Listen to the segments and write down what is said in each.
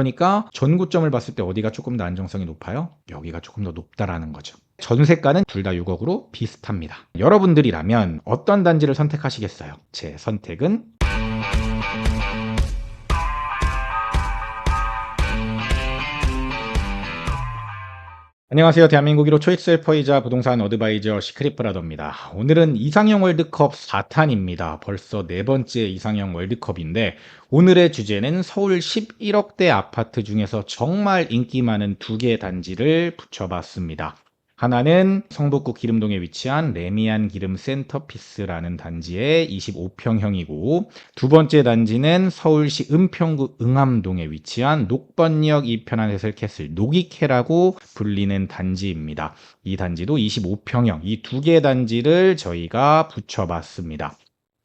그러니까 전구점을 봤을 때 어디가 조금 더 안정성이 높아요? 여기가 조금 더 높다라는 거죠. 전세가는 둘 다 6억으로 비슷합니다. 여러분들이라면 어떤 단지를 선택하시겠어요? 제 선택은 안녕하세요. 대한민국 1호 초이스 헬퍼이자 부동산 어드바이저 시크릿브라더입니다. 오늘은 이상형 월드컵 4탄입니다. 벌써 네 번째 이상형 월드컵인데 오늘의 주제는 서울 11억대 아파트 중에서 정말 인기 많은 두 개의 단지를 붙여봤습니다. 하나는 성북구 기름동에 위치한 레미안 기름 센터피스라는 단지의 25평형이고 두 번째 단지는 서울시 은평구 응암동에 위치한 녹번역 2편한 해설캐슬 노기캐라고 불리는 단지입니다. 이 단지도 25평형, 이 두 개의 단지를 저희가 붙여봤습니다.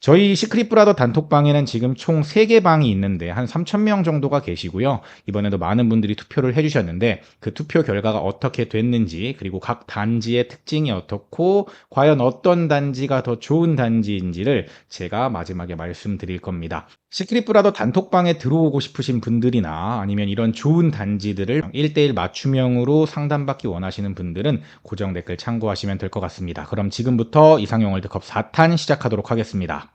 저희 시크릿브라더 단톡방에는 지금 총 3개 방이 있는데 한 3,000명 정도가 계시고요. 이번에도 많은 분들이 투표를 해주셨는데 그 투표 결과가 어떻게 됐는지 그리고 각 단지의 특징이 어떻고 과연 어떤 단지가 더 좋은 단지인지를 제가 마지막에 말씀드릴 겁니다. 시크릿브라더 단톡방에 들어오고 싶으신 분들이나 아니면 이런 좋은 단지들을 1대1 맞춤형으로 상담받기 원하시는 분들은 고정 댓글 참고하시면 될 것 같습니다. 그럼 지금부터 이상형 월드컵 4탄 시작하도록 하겠습니다.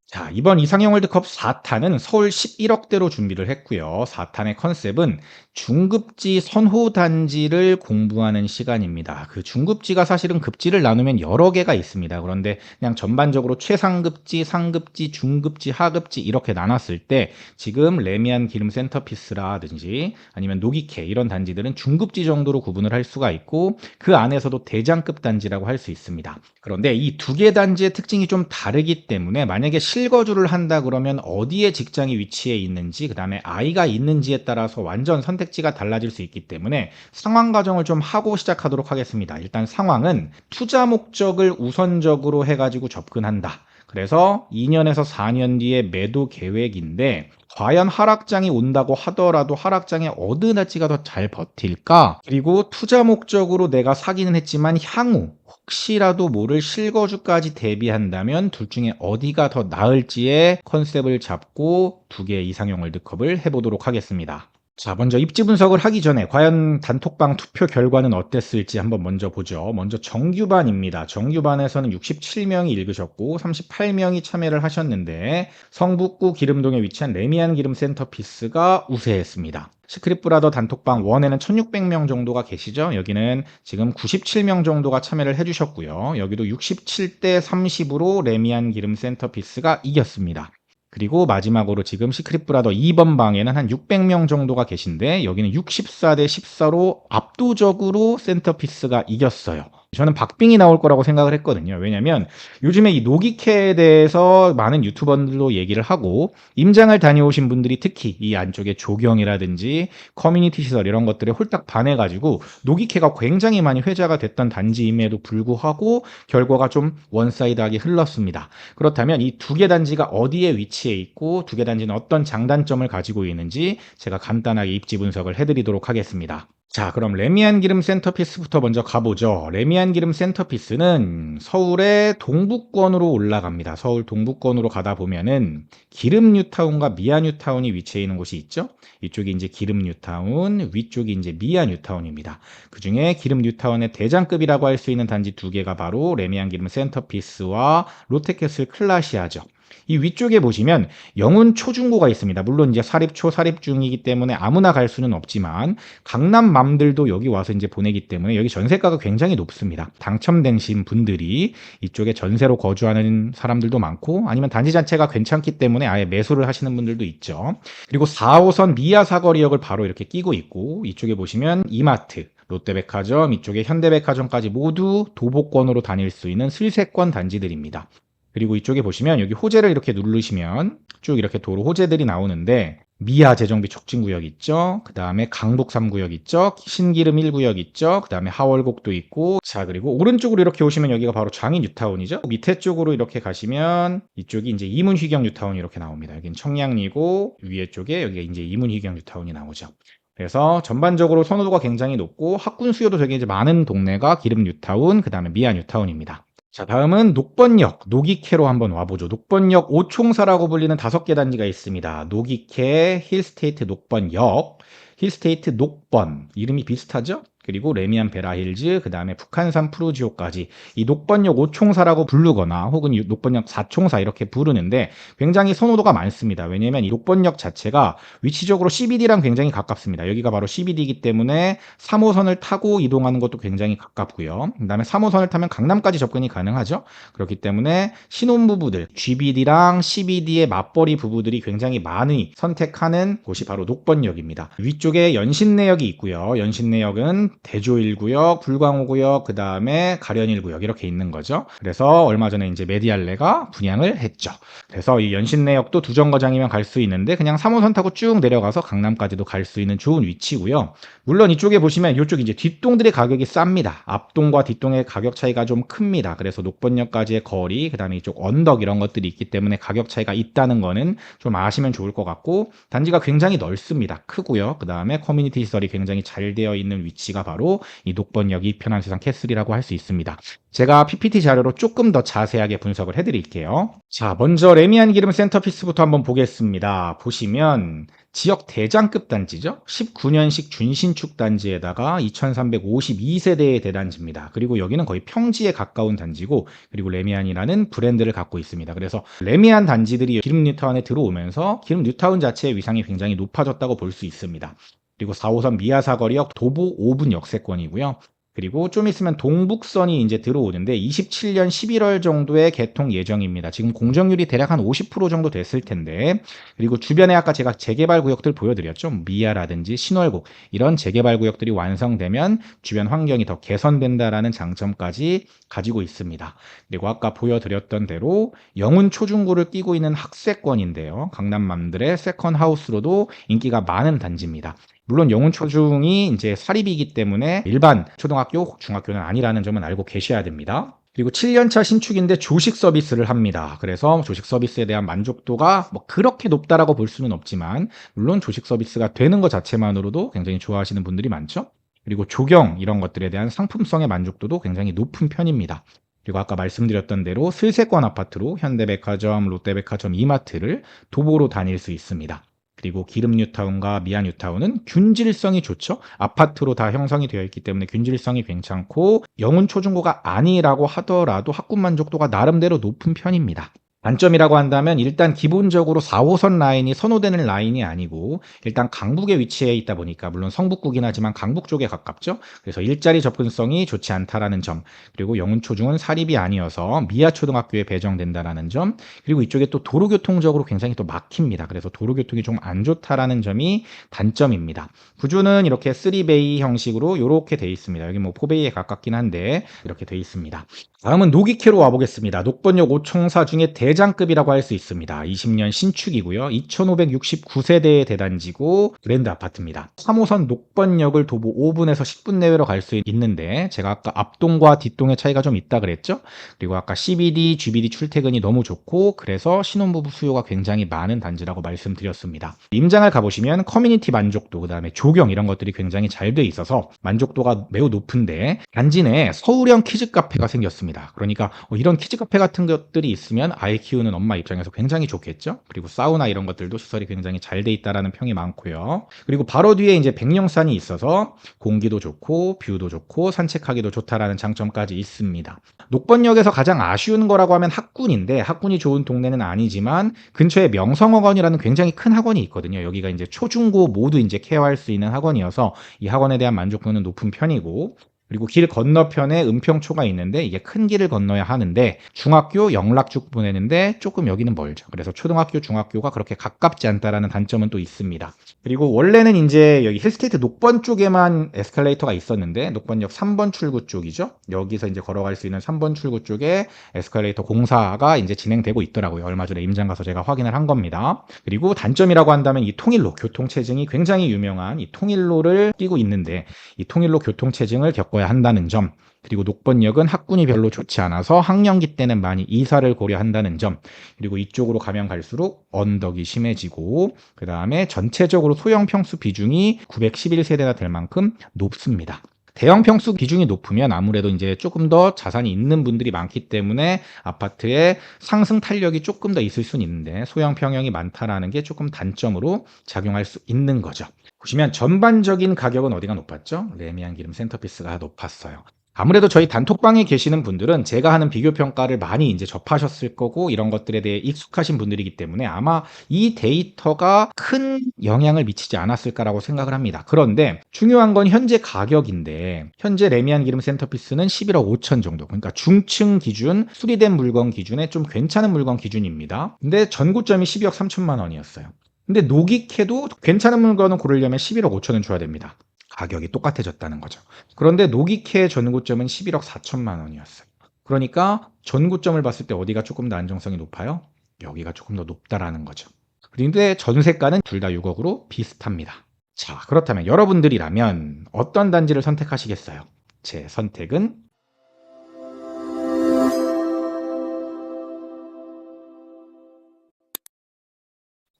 자, 이번 이상형 월드컵 4탄은 서울 11억대로 준비를 했고요. 4탄의 컨셉은 중급지 선호 단지를 공부하는 시간입니다. 그 중급지가 사실은 급지를 나누면 여러 개가 있습니다. 그런데 그냥 전반적으로 최상급지, 상급지, 중급지, 하급지 이렇게 나눴을 때 지금 레미안 기름 센터피스라든지 아니면 노기캐 이런 단지들은 중급지 정도로 구분을 할 수가 있고 그 안에서도 대장급 단지라고 할 수 있습니다. 그런데 이 두 개 단지의 특징이 좀 다르기 때문에 만약에 실거주를 한다 그러면 어디에 직장이 위치해 있는지 그 다음에 아이가 있는지에 따라서 완전 선택지가 달라질 수 있기 때문에 상황 가정을 좀 하고 시작하도록 하겠습니다. 일단 상황은 투자 목적을 우선적으로 해가지고 접근한다. 그래서 2년에서 4년 뒤에 매도 계획인데 과연 하락장이 온다고 하더라도 하락장에 어느 단지가 더 잘 버틸까? 그리고 투자 목적으로 내가 사기는 했지만 향후 혹시라도 모를 실거주까지 대비한다면 둘 중에 어디가 더 나을지의 컨셉을 잡고 두 개의 이상형 월드컵을 해보도록 하겠습니다. 자, 먼저 입지 분석을 하기 전에 과연 단톡방 투표 결과는 어땠을지 한번 먼저 보죠. 먼저 정규반입니다. 정규반에서는 67명이 읽으셨고 38명이 참여를 하셨는데 성북구 기름동에 위치한 레미안 기름 센터피스가 우세했습니다. 시크릿브라더 단톡방 1에는 1600명 정도가 계시죠. 여기는 지금 97명 정도가 참여를 해주셨고요. 여기도 67대 30으로 레미안 기름 센터피스가 이겼습니다. 그리고 마지막으로 지금 시크릿브라더 2번 방에는 한 600명 정도가 계신데 여기는 64대 14로 압도적으로 센터피스가 이겼어요. 저는 박빙이 나올 거라고 생각을 했거든요. 왜냐면 요즘에 이 노기캐에 대해서 많은 유튜버들도 얘기를 하고 임장을 다녀오신 분들이 특히 이 안쪽에 조경이라든지 커뮤니티 시설 이런 것들에 홀딱 반해가지고 노기캐가 굉장히 많이 회자가 됐던 단지임에도 불구하고 결과가 좀 원사이드하게 흘렀습니다. 그렇다면 이 두 개 단지가 어디에 위치해 있고 두 개 단지는 어떤 장단점을 가지고 있는지 제가 간단하게 입지 분석을 해드리도록 하겠습니다. 자, 그럼 레미안 기름 센터피스부터 먼저 가보죠. 레미안 기름 센터피스는 서울의 동북권으로 올라갑니다. 서울 동북권으로 가다 보면은 기름 뉴타운과 미아 뉴타운이 위치해 있는 곳이 있죠. 이쪽이 이제 기름 뉴타운, 위쪽이 이제 미아 뉴타운입니다. 그 중에 기름 뉴타운의 대장급이라고 할 수 있는 단지 두 개가 바로 레미안 기름 센터피스와 롯데캐슬 클라시아죠. 이 위쪽에 보시면 영훈 초중고가 있습니다. 물론 이제 사립초, 사립중이기 때문에 아무나 갈 수는 없지만 강남맘들도 여기 와서 이제 보내기 때문에 여기 전세가가 굉장히 높습니다. 당첨되신 분들이 이쪽에 전세로 거주하는 사람들도 많고 아니면 단지 자체가 괜찮기 때문에 아예 매수를 하시는 분들도 있죠. 그리고 4호선 미아 사거리역을 바로 이렇게 끼고 있고 이쪽에 보시면 이마트, 롯데백화점, 이쪽에 현대백화점까지 모두 도보권으로 다닐 수 있는 슬세권 단지들입니다. 그리고 이쪽에 보시면 여기 호재를 이렇게 누르시면 쭉 이렇게 도로 호재들이 나오는데 미아 재정비 촉진구역 있죠. 그 다음에 강북 3구역 있죠. 신기름 1구역 있죠. 그 다음에 하월곡도 있고 자 그리고 오른쪽으로 이렇게 오시면 여기가 바로 장인 뉴타운이죠. 밑에 쪽으로 이렇게 가시면 이쪽이 이제 이문휘경 뉴타운이 이렇게 나옵니다. 여기는 청량리고 위에 쪽에 여기가 이제 이문휘경 뉴타운이 나오죠. 그래서 전반적으로 선호도가 굉장히 높고 학군 수요도 되게 이제 많은 동네가 기름 뉴타운, 그 다음에 미아 뉴타운입니다. 자, 다음은 녹번역, 녹이케로 한번 와보죠. 녹번역 5총사라고 불리는 5개 단지가 있습니다. 녹이케, 힐스테이트 녹번역, 힐스테이트 녹번, 이름이 비슷하죠? 그리고 레미안 베라힐즈, 그 다음에 북한산 푸르지오까지 이 녹번역 5총사라고 부르거나 혹은 녹번역 4총사 이렇게 부르는데 굉장히 선호도가 많습니다. 왜냐하면 이 녹번역 자체가 위치적으로 CBD랑 굉장히 가깝습니다. 여기가 바로 CBD이기 때문에 3호선을 타고 이동하는 것도 굉장히 가깝고요. 그 다음에 3호선을 타면 강남까지 접근이 가능하죠. 그렇기 때문에 신혼부부들, GBD랑 CBD의 맞벌이 부부들이 굉장히 많이 선택하는 곳이 바로 녹번역입니다. 위쪽에 연신내역이 있고요. 연신내역은 대조 1구역, 불광호 구역, 그 다음에 가련 1구역 이렇게 있는 거죠. 그래서 얼마 전에 이제 메디알레가 분양을 했죠. 그래서 이 연신내역도 두 정거장이면 갈 수 있는데 그냥 3호선 타고 쭉 내려가서 강남까지도 갈 수 있는 좋은 위치고요. 물론 이쪽에 보시면 이쪽 이제 뒷동들의 가격이 쌉니다. 앞동과 뒷동의 가격 차이가 좀 큽니다. 그래서 녹번역까지의 거리, 그 다음에 이쪽 언덕 이런 것들이 있기 때문에 가격 차이가 있다는 거는 좀 아시면 좋을 것 같고, 단지가 굉장히 넓습니다. 크고요. 그 다음에 커뮤니티 시설이 굉장히 잘 되어 있는 위치가 바로 이 녹번역이 편한 세상 캐슬이라고 할 수 있습니다. 제가 PPT 자료로 조금 더 자세하게 분석을 해드릴게요. 자, 먼저 레미안 기름 센터피스부터 한번 보겠습니다. 보시면 지역 대장급 단지죠. 19년식 준신축 단지에다가 2352세대의 대단지입니다. 그리고 여기는 거의 평지에 가까운 단지고, 그리고 레미안이라는 브랜드를 갖고 있습니다. 그래서 레미안 단지들이 기름 뉴타운에 들어오면서 기름 뉴타운 자체의 위상이 굉장히 높아졌다고 볼 수 있습니다. 그리고 4호선 미아사거리역 도보 5분 역세권이고요. 그리고 좀 있으면 동북선이 이제 들어오는데 27년 11월 정도에 개통 예정입니다. 지금 공정률이 대략 한 50% 정도 됐을 텐데, 그리고 주변에 아까 제가 재개발 구역들 보여드렸죠. 미아라든지 신월곡 이런 재개발 구역들이 완성되면 주변 환경이 더 개선된다라는 장점까지 가지고 있습니다. 그리고 아까 보여드렸던 대로 영훈 초중고를 끼고 있는 학세권인데요. 강남맘들의 세컨하우스로도 인기가 많은 단지입니다. 물론 영훈 초중이 이제 사립이기 때문에 일반 초등학교, 중학교는 아니라는 점은 알고 계셔야 됩니다. 그리고 7년차 신축인데 조식 서비스를 합니다. 그래서 조식 서비스에 대한 만족도가 뭐 그렇게 높다라고 볼 수는 없지만, 물론 조식 서비스가 되는 것 자체만으로도 굉장히 좋아하시는 분들이 많죠. 그리고 조경 이런 것들에 대한 상품성의 만족도도 굉장히 높은 편입니다. 그리고 아까 말씀드렸던 대로 슬세권 아파트로 현대백화점, 롯데백화점, 이마트를 도보로 다닐 수 있습니다. 그리고 기름 뉴타운과 미아 뉴타운은 균질성이 좋죠. 아파트로 다 형성이 되어 있기 때문에 균질성이 괜찮고, 영훈 초중고가 아니라고 하더라도 학군 만족도가 나름대로 높은 편입니다. 단점이라고 한다면 일단 기본적으로 4호선 라인이 선호되는 라인이 아니고 일단 강북에 위치해 있다 보니까, 물론 성북구긴 하지만 강북 쪽에 가깝죠. 그래서 일자리 접근성이 좋지 않다라는 점, 그리고 영훈초중은 사립이 아니어서 미아초등학교에 배정된다라는 점, 그리고 이쪽에 또 도로교통적으로 굉장히 또 막힙니다. 그래서 도로교통이 좀 안 좋다라는 점이 단점입니다. 구조는 이렇게 3베이 형식으로 이렇게 돼 있습니다. 여기 뭐 4베이에 가깝긴 한데 이렇게 돼 있습니다. 다음은 녹이케로 와보겠습니다. 녹번역 5총사 중에 대장급이라고 할 수 있습니다. 20년 신축이고요. 2569세대의 대단지고 브랜드 아파트입니다. 3호선 녹번역을 도보 5분에서 10분 내외로 갈 수 있는데, 제가 아까 앞동과 뒷동의 차이가 좀 있다 그랬죠. 그리고 아까 CBD, GBD 출퇴근이 너무 좋고 그래서 신혼부부 수요가 굉장히 많은 단지라고 말씀드렸습니다. 임장을 가보시면 커뮤니티 만족도, 그 다음에 조경 이런 것들이 굉장히 잘 돼 있어서 만족도가 매우 높은데, 단지 내에 서울형 키즈 카페가 생겼습니다. 그러니까 이런 키즈 카페 같은 것들이 있으면 아이 키우는 엄마 입장에서 굉장히 좋겠죠. 그리고 사우나 이런 것들도 시설이 굉장히 잘 돼 있다라는 평이 많고요. 그리고 바로 뒤에 이제 백령산이 있어서 공기도 좋고 뷰도 좋고 산책하기도 좋다라는 장점까지 있습니다. 녹번역에서 가장 아쉬운 거라고 하면 학군인데, 학군이 좋은 동네는 아니지만 근처에 명성학원이라는 굉장히 큰 학원이 있거든요. 여기가 이제 초중고 모두 이제 케어할 수 있는 학원이어서 이 학원에 대한 만족도는 높은 편이고, 그리고 길 건너편에 은평초가 있는데 이게 큰 길을 건너야 하는데 중학교 영락쭉 보내는데 조금 여기는 멀죠. 그래서 초등학교, 중학교가 그렇게 가깝지 않다라는 단점은 또 있습니다. 그리고 원래는 이제 여기 힐스테이트 녹번 쪽에만 에스컬레이터가 있었는데, 녹번역 3번 출구 쪽이죠. 여기서 이제 걸어갈 수 있는 3번 출구 쪽에 에스컬레이터 공사가 이제 진행되고 있더라고요. 얼마 전에 임장 가서 제가 확인을 한 겁니다. 그리고 단점이라고 한다면 이 통일로, 교통체증이 굉장히 유명한 이 통일로를 끼고 있는데, 이 통일로 교통체증을 겪어야 한다는 점, 그리고 녹번역은 학군이 별로 좋지 않아서 학령기 때는 많이 이사를 고려한다는 점, 그리고 이쪽으로 가면 갈수록 언덕이 심해지고 그 다음에 전체적으로 소형 평수 비중이 911세대나 될 만큼 높습니다. 대형 평수 비중이 높으면 아무래도 이제 조금 더 자산이 있는 분들이 많기 때문에 아파트의 상승 탄력이 조금 더 있을 수는 있는데 소형 평형이 많다라는 게 조금 단점으로 작용할 수 있는 거죠. 보시면 전반적인 가격은 어디가 높았죠? 레미안 기름 센터피스가 높았어요. 아무래도 저희 단톡방에 계시는 분들은 제가 하는 비교 평가를 많이 이제 접하셨을 거고 이런 것들에 대해 익숙하신 분들이기 때문에 아마 이 데이터가 큰 영향을 미치지 않았을까라고 생각을 합니다. 그런데 중요한 건 현재 가격인데 현재 레미안 기름 센터피스는 11억 5천 정도, 그러니까 중층 기준, 수리된 물건 기준에 좀 괜찮은 물건 기준입니다. 근데 전고점이 12억 3천만 원이었어요. 근데 노기캐도 괜찮은 물건을 고르려면 11억 5천은 줘야 됩니다. 가격이 똑같아졌다는 거죠. 그런데 노기캐의 전고점은 11억 4천만 원이었어요. 그러니까 전고점을 봤을 때 어디가 조금 더 안정성이 높아요? 여기가 조금 더 높다라는 거죠. 그런데 전세가는 둘 다 6억으로 비슷합니다. 자, 그렇다면 여러분들이라면 어떤 단지를 선택하시겠어요? 제 선택은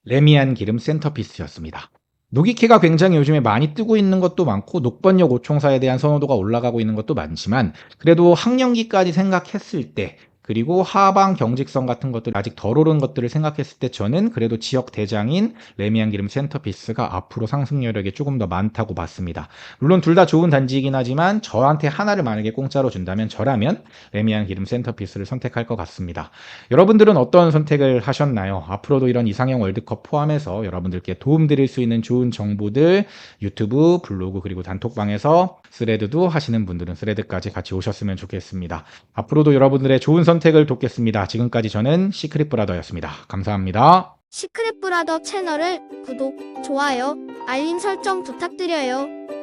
레미안 기름 센터피스였습니다. 노기캐가 굉장히 요즘에 많이 뜨고 있는 것도 많고 녹번역 5총사에 대한 선호도가 올라가고 있는 것도 많지만 그래도 학령기까지 생각했을 때 그리고 하방 경직성 같은 것들 아직 덜 오른 것들을 생각했을 때 저는 그래도 지역 대장인 레미안 기름 센터피스가 앞으로 상승 여력이 조금 더 많다고 봤습니다. 물론 둘 다 좋은 단지이긴 하지만 저한테 하나를 만약에 공짜로 준다면 저라면 레미안 기름 센터피스를 선택할 것 같습니다. 여러분들은 어떤 선택을 하셨나요? 앞으로도 이런 이상형 월드컵 포함해서 여러분들께 도움드릴 수 있는 좋은 정보들 유튜브, 블로그 그리고 단톡방에서 스레드도 하시는 분들은 스레드까지 같이 오셨으면 좋겠습니다. 앞으로도 여러분들의 좋은 선택을 돕겠습니다. 지금까지 저는 시크릿 브라더였습니다. 감사합니다. 시크릿 브라더 채널을 구독, 좋아요, 알림 설정 부탁드려요.